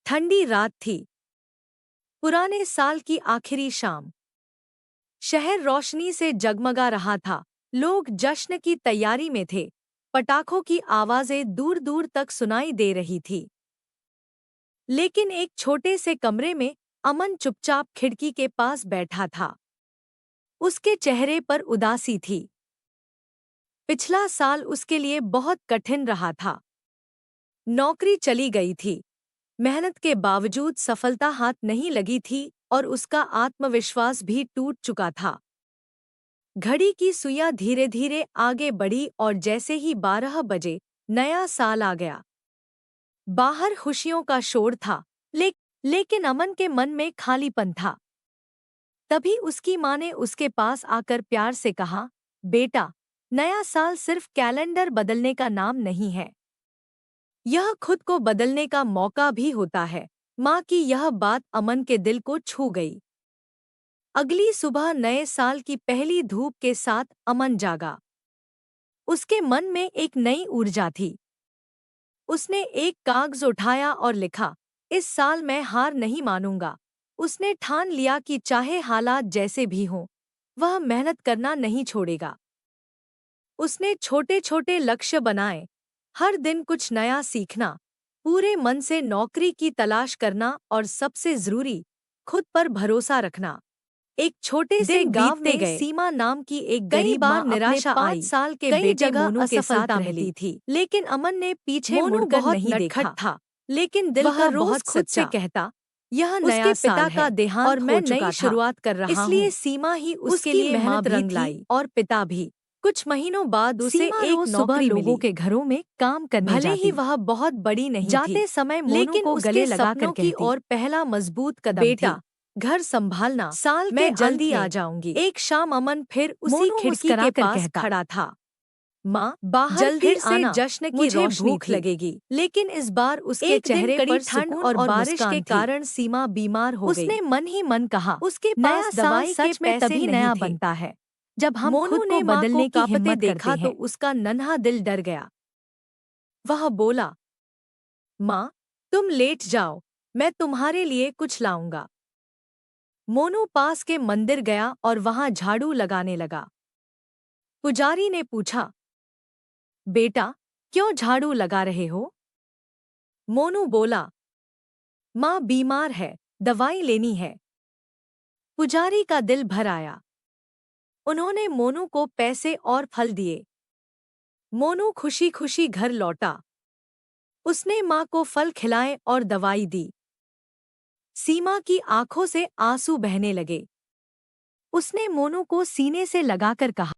ठंडी रात थी। पुराने साल की आखिरी शाम। शहर रोशनी से जगमगा रहा था। लोग जश्न की तैयारी में थे। पटाखों की आवाजें दूर दूर तक सुनाई दे रही थी। लेकिन एक छोटे से कमरे में अमन चुपचाप खिड़की के पास बैठा था। उसके चेहरे पर उदासी थी। पिछला साल उसके लिए बहुत कठिन रहा था। नौकरी चली गई थी। मेहनत के बावजूद सफलता हाथ नहीं लगी थी और उसका आत्मविश्वास भी टूट चुका था। घड़ी की सुइयां धीरे धीरे आगे बढ़ी और जैसे ही 12 बजे नया साल आ गया। बाहर खुशियों का शोर था, लेकिन अमन के मन में खालीपन था। तभी उसकी माँ ने उसके पास आकर प्यार से कहा, बेटा, नया साल सिर्फ कैलेंडर बदलने का नाम नहीं है। यह खुद को बदलने का मौका भी होता है। माँ की यह बात अमन के दिल को छू गई। अगली सुबह नए साल की पहली धूप के साथ अमन जागा। उसके मन में एक नई ऊर्जा थी। उसने एक कागज उठाया और लिखा, इस साल मैं हार नहीं मानूंगा। उसने ठान लिया कि चाहे हालात जैसे भी हों, वह मेहनत करना नहीं छोड़ेगा। उसने छोटे छोटे लक्ष्य बनाए, हर दिन कुछ नया सीखना, पूरे मन से नौकरी की तलाश करना और सबसे जरूरी, खुद पर भरोसा रखना। एक छोटे से गांव में सीमा नाम की एक गरीब माँ निराशा आई। 5 साल के बेटे मोनू के साथ रहती थी, लेकिन अमन ने पीछे मुड़कर नहीं देखा था। लेकिन दिल का रोज खुद से कहता, यह नया पिता का देहांत और मैं नई शुरुआत कर रहा हूँ। इसलिए सीमा ही उसके लिए मेहनत रंग लाई और पिता भी। कुछ महीनों बाद उसे एक सुबह लोगों के घरों में काम करने भले ही वह बहुत बड़ी नहीं जाते समय मोनू को गले लगाकर कहती, और पहला मजबूत कदम बेटा, घर संभालना, साल मैं जल्दी आ जाऊंगी। एक शाम अमन फिर उसी खिड़की के पास खड़ा था। माँ, बाहर जल्दी से जश्न की रोशनी भूख लगेगी। लेकिन इस बार उसके चेहरे पर ठंड और बारिश के कारण सीमा बीमार हो गई। उसने मन ही मन कहा, उसके पास दवाई सच में तभी नया बनता है जब हम खुद को बदलने की हिम्मत देखा तो उसका नन्हा दिल डर गया। वह बोला, माँ, तुम लेट जाओ, मैं तुम्हारे लिए कुछ लाऊंगा। मोनू पास के मंदिर गया और वहां झाड़ू लगाने लगा। पुजारी ने पूछा, बेटा, क्यों झाड़ू लगा रहे हो? मोनू बोला, माँ बीमार है, दवाई लेनी है। पुजारी का दिल भर आया। उन्होंने मोनू को पैसे और फल दिए। मोनू खुशी खुशी घर लौटा। उसने माँ को फल खिलाए और दवाई दी। सीमा की आंखों से आंसू बहने लगे। उसने मोनू को सीने से लगाकर कहा,